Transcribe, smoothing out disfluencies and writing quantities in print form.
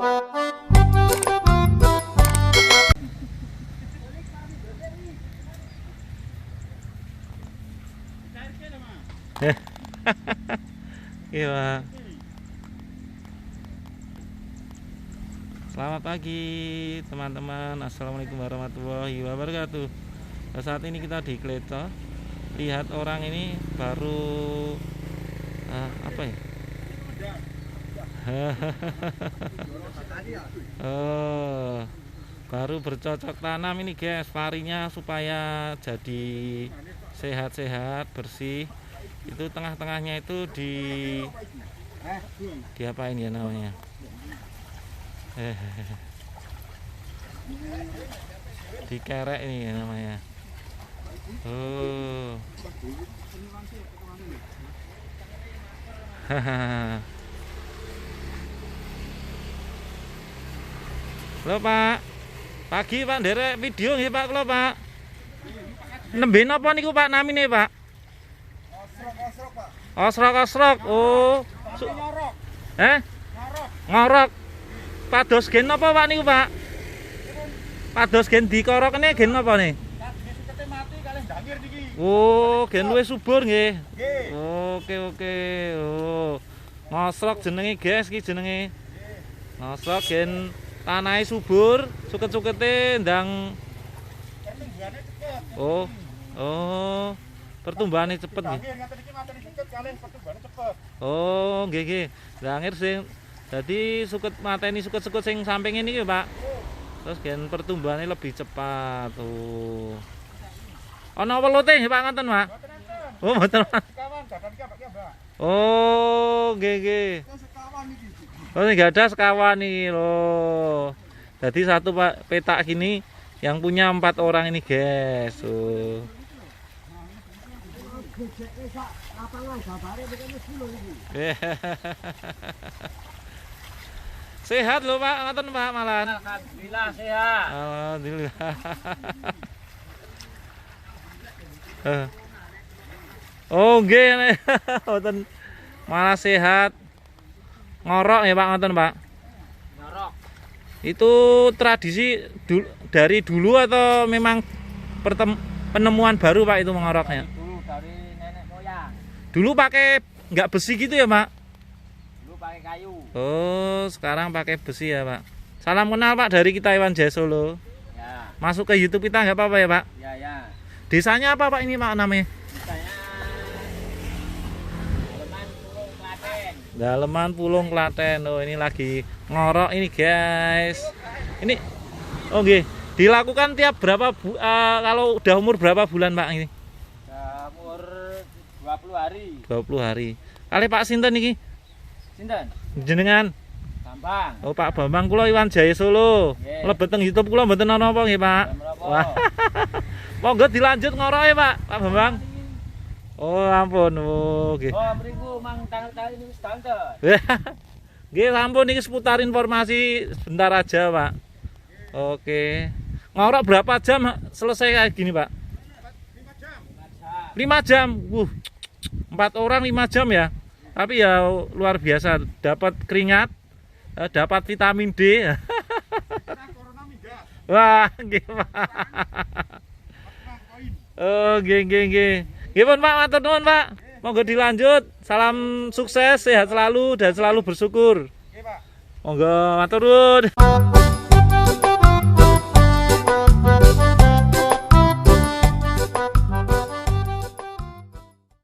Iya. Selamat pagi teman-teman. Assalamualaikum warahmatullahi wabarakatuh. Nah, saat ini kita di Kleco. Lihat orang ini baru apa ya? Oh, baru bercocok tanam ini guys, parinya supaya jadi sehat-sehat, bersih. Itu tengah-tengahnya itu diapain ya namanya? Dikerek ini ya namanya. Oh. Halo Pak. Pagi Pak, nderek video nggih Pak kula Pak. Nembe napa niku Pak namine Pak? Osrok, Pak. Osrok-osrok. Oh. Ngorok. Ngorok. Pados gen napa Pak niku Pak? Pados gen dikorokne gen napa nih? Sukete mati kalih ndangir niki. Oh, gen luwih subur nggih. Nggih. Oke. Oh. Ngosrok jenenge guys iki jenenge. Ngosrok gen tanahe subur, suket-sukete ndang Pertumbuhane cepet. Oh. Pertumbuhane cepet nggih. Ndangir ngaten iki mateni suket kalih pertumbuhane cepet. Oh, nggih. Ndangir sing dadi suket mateni suket-suket sing samping ini nggih, Pak. Terus gen pertumbuhannya lebih cepat. Oh. Ana welute nggih Pak ngoten, Pak? Mboten-enten. Oh, mboten. Sekawan dadan iki Pak, Mbak. Oh, nggih. Sekawan iki. Oh, ini gak ada sekawan nih loh. Jadi satu Pak petak gini yang punya 4 orang ini, guys. Oh. Sehat loh Pak, ngoten Pak malan. Alhamdulillah sehat. Alhamdulillah. Oh, nggih. Ngoten malah sehat. Ngorok ya Pak ngoten Pak. Ngorok. Itu tradisi dari dulu atau memang penemuan baru Pak itu mengoroknya? Dulu dari nenek moyang. Dulu pakai nggak besi gitu ya Pak? Dulu pakai kayu. Oh, sekarang pakai besi ya Pak. Salam kenal Pak dari kita Iwan Jaya Solo. Ya. Masuk ke YouTube kita nggak apa-apa ya Pak? Ya. Desanya apa Pak ini Pak namanya? Misalnya Daleman Pulung Klaten. Daleman Pulung Klaten. Oh, ini lagi ngorok ini guys. Ini oh nggih, dilakukan tiap berapa kalau udah umur berapa bulan Pak ini? Umur 20 hari. 20 hari. Kali Pak sinten iki? Sinten? Jenengan? Bambang. Oh, Pak Bambang kula Iwan Jaya Solo. Nggih. Mlebet teng YouTube kula mboten ana apa nggih, Pak? Wah. Monggo dilanjut ngoroke, Pak. Pak Bambang. Oh, ampun. Oh, nggih. Oh, mriku mang tanggal ini wis danten. Nggih, sampun iki seputar informasi sebentar aja, Pak. Oke. Ngorok berapa jam selesai kayak gini, Pak? 5 jam. 4 orang 5 jam ya. Tapi ya luar biasa, dapat keringat, dapat vitamin D. Wah, nggih, Pak. Oh, nggih. Nggih pun Pak, matur nuwun, Pak. Monggo dilanjut. Salam sukses, sehat selalu dan selalu bersyukur. Nggih, Pak. Monggo matur nuwun.